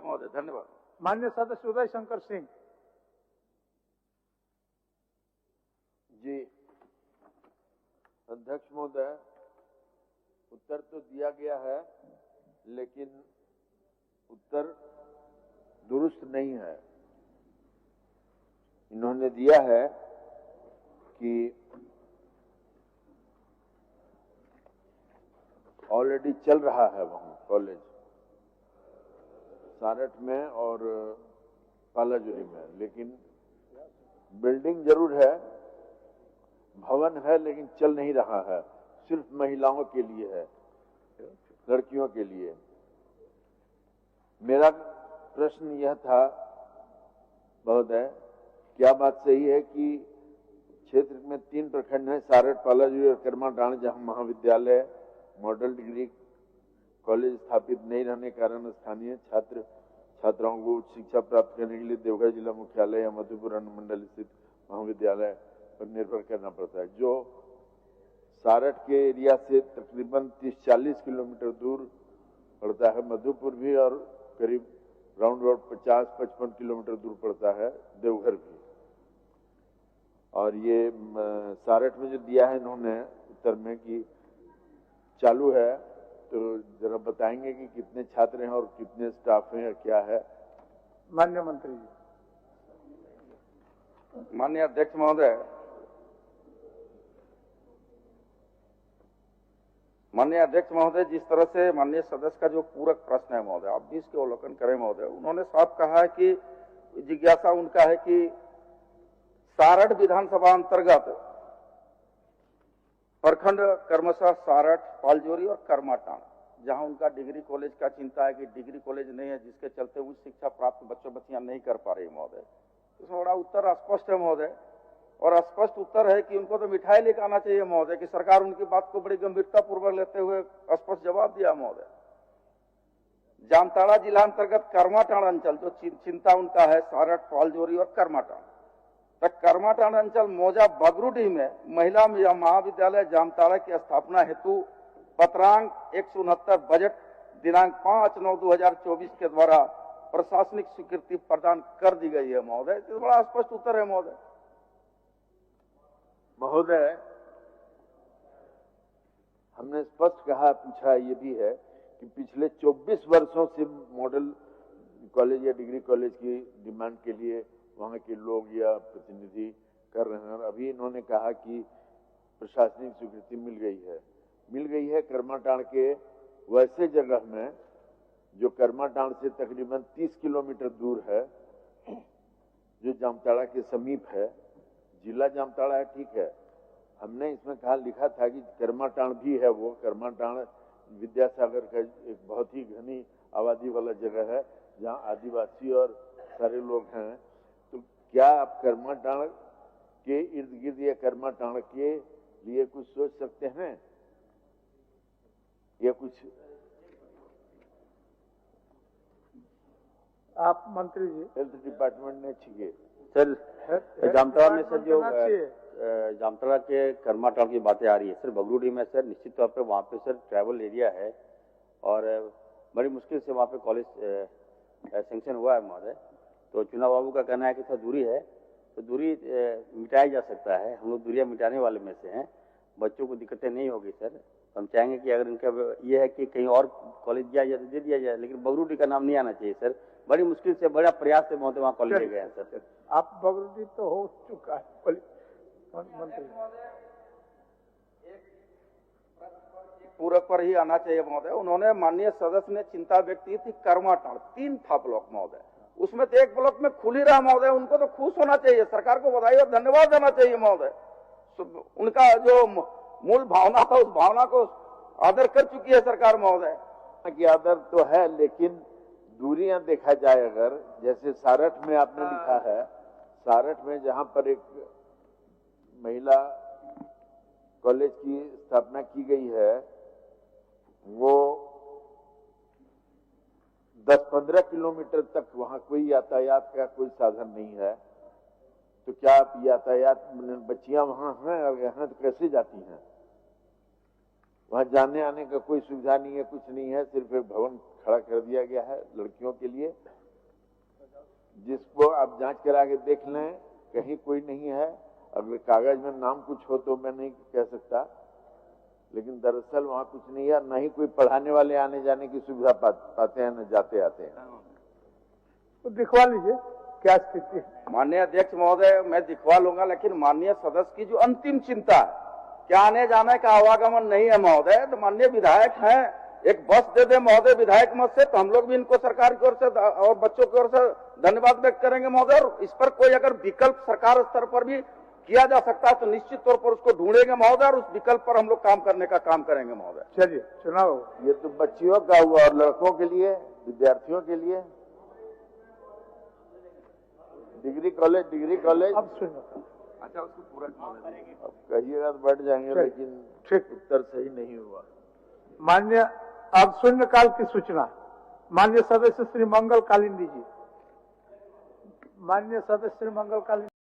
महोदय, धन्यवाद। माननीय सदस्य उदय शंकर सिंह जी। अध्यक्ष महोदय, उत्तर तो दिया गया है, लेकिन उत्तर दुरुस्त नहीं है। इन्होंने दिया है कि ऑलरेडी चल रहा है वहां कॉलेज सारठ में और पालाजुरी में, लेकिन बिल्डिंग जरूर है, भवन है, लेकिन चल नहीं रहा है। सिर्फ महिलाओं के लिए है, लड़कियों के लिए। मेरा प्रश्न यह था महोदय, क्या बात सही है कि क्षेत्र में 3 प्रखंड हैं, सारठ, पालाजुरी और करमाटांड़, जहां महाविद्यालय मॉडल डिग्री कॉलेज स्थापित नहीं रहने के कारण स्थानीय छात्र छात्राओं को उच्च शिक्षा प्राप्त करने के लिए देवघर जिला मुख्यालय या मधुपुर अनुमंडल स्थित महाविद्यालय पर निर्भर करना पड़ता है, जो सारठ के एरिया से तकरीबन 30-40 किलोमीटर दूर पड़ता है। मधुपुर भी और करीब राउंड अबाउट 50-55 किलोमीटर दूर पड़ता है देवघर भी। और ये सारठ में जो दिया है इन्होंने उत्तर में कि चालू है, तो जरा बताएंगे कि कितने छात्र हैं और कितने स्टाफ हैं, क्या है? माननीय मंत्री जी। माननीय अध्यक्ष महोदय, जिस तरह से माननीय सदस्य का जो पूरक प्रश्न है महोदय, आप भी इसके अवलोकन करें महोदय। उन्होंने साफ कहा है कि जिज्ञासा उनका है कि सारठ विधानसभा अंतर्गत प्रखंड क्रमशः सारठ, पालजोरी और करमाटांड़, जहां उनका डिग्री कॉलेज का चिंता है कि डिग्री कॉलेज नहीं है, जिसके चलते उच्च शिक्षा प्राप्त बच्चों बच्चियां नहीं कर पा रही महोदय। इसमें बड़ा उत्तर स्पष्ट है महोदय, और स्पष्ट उत्तर है कि उनको तो मिठाई लेकर आना चाहिए महोदय, कि सरकार उनकी बात को बड़ी गंभीरता पूर्वक लेते हुए स्पष्ट जवाब दिया महोदय। जामताड़ा जिला अंतर्गत करमाटांड़ अंचल, जो चिंता उनका है सारठ, पालजोरी और करमाटांड़, तक करमाटांड़ अंचल मौजा बगरूडीह में महिला महाविद्यालय जामताड़ा की स्थापना हेतु पत्रांक 169 बजट दिनांक 5/9/2024 के द्वारा प्रशासनिक स्वीकृति प्रदान कर दी गई है महोदय। तो बड़ा स्पष्ट उत्तर है महोदय। महोदय, हमने स्पष्ट कहा, पूछा ये भी है कि पिछले 24 वर्षों से मॉडल कॉलेज या डिग्री कॉलेज की डिमांड के लिए वहां के लोग या प्रतिनिधि कर रहे हैं, और अभी इन्होंने कहा कि प्रशासनिक स्वीकृति मिल गई है करमाटांड़ के वैसे जगह में जो करमाटांड़ से तकरीबन 30 किलोमीटर दूर है, जो जामताड़ा के समीप है। जिला जामताड़ा है, ठीक है। हमने इसमें कहा, लिखा था कि करमाटांड़ भी है। वो करमाटांड़ विद्यासागर का एक बहुत ही घनी आबादी वाला जगह है, जहाँ आदिवासी और सारे लोग हैं। तो क्या आप करमाटांड़ के इर्द गिर्द या करमाटांड़ के लिए कुछ सोच सकते हैं, या कुछ? आप मंत्री जी। हेल्थ डिपार्टमेंट ने चाहिए सर। जामताड़ा में सर जो जामताड़ा के करमाटांड़ की बातें आ रही है सर, बगरूडी में सर निश्चित तौर पे वहाँ पे सर ट्रैवल एरिया है, और बड़ी मुश्किल से वहाँ पे कॉलेज सैंक्शन हुआ है महोदय। तो चुनाव बाबू का कहना है कि सर दूरी है, तो दूरी मिटाया जा सकता है। हम लोग दूरियां मिटाने वाले में से हैं, बच्चों को दिक्कतें नहीं होगी सर। हम चाहेंगे कि अगर इनका ये है कि कहीं और कॉलेज दिया जाए तो दे दिया जाए, लेकिन बगरूडी का नाम नहीं आना चाहिए सर। बड़ी मुश्किल से, बड़ा प्रयास से महोदय वहाँ कॉलेज ले गए हैं सर। आप बगरूडी तो हो चुका है मंत्री। पूरक पर ही आना चाहिए महोदय। उन्होंने, माननीय सदस्य ने चिंता व्यक्त की थी करमाटांड़, 3 था ब्लॉक महोदय, उसमें तो एक ब्लॉक में खुल ही रहा महोदय। उनको तो खुश होना चाहिए, सरकार को बधाई और धन्यवाद देना चाहिए महोदय। उनका जो मूल भावना था, उस भावना को आदर कर चुकी है सरकार महोदय। की आदर तो है, लेकिन दूरियां देखा जाए, अगर जैसे सारठ में आपने लिखा है, सारठ में जहां पर एक महिला कॉलेज की स्थापना की गई है, वो 10-15 किलोमीटर तक वहां कोई यातायात का कोई साधन नहीं है। तो क्या आप यातायात, बच्चियां वहां हैं और यहाँ तो कैसे जाती हैं? वहां जाने आने का कोई सुविधा नहीं है, कुछ नहीं है, सिर्फ एक भवन खड़ा कर दिया गया है लड़कियों के लिए, जिसको आप जांच करा के देख लें, कहीं कोई नहीं है। अगर कागज में नाम कुछ हो तो मैं नहीं कह सकता, लेकिन दरअसल वहाँ कुछ नहीं है। न ही कोई पढ़ाने वाले आने जाने की सुविधा पाते हैं, न जाते आते हैं। तो दिखवा लीजिए क्या स्थिति है। माननीय अध्यक्ष महोदय, मैं दिखवा लूंगा, लेकिन माननीय सदस्य की जो अंतिम चिंता है, क्या आने जाने का आवागमन नहीं है महोदय, तो माननीय विधायक हैं, एक बस दे दे महोदय विधायक मत से, तो हम लोग भी इनको सरकार की ओर से और बच्चों की ओर से धन्यवाद व्यक्त करेंगे महोदय। और इस पर कोई अगर विकल्प सरकार स्तर पर भी किया जा सकता है तो निश्चित तौर पर उसको ढूंढेंगे महोदय, और उस विकल्प पर हम लोग काम करने का काम करेंगे महोदय। चलिए चुनाव ये तो बच्चियों का हुआ, और लड़कों के लिए, विद्यार्थियों के लिए डिग्री कॉलेज अब सुनो, अच्छा, उसको पूरा अब कहिएगा तो बैठ जाएंगे, लेकिन ठीक। उत्तर सही नहीं हुआ। माननीय अब शून्यकाल की सूचना, माननीय सदस्य श्री मंगल कालिंदी जी। माननीय सदस्य श्री मंगल कालिंदी।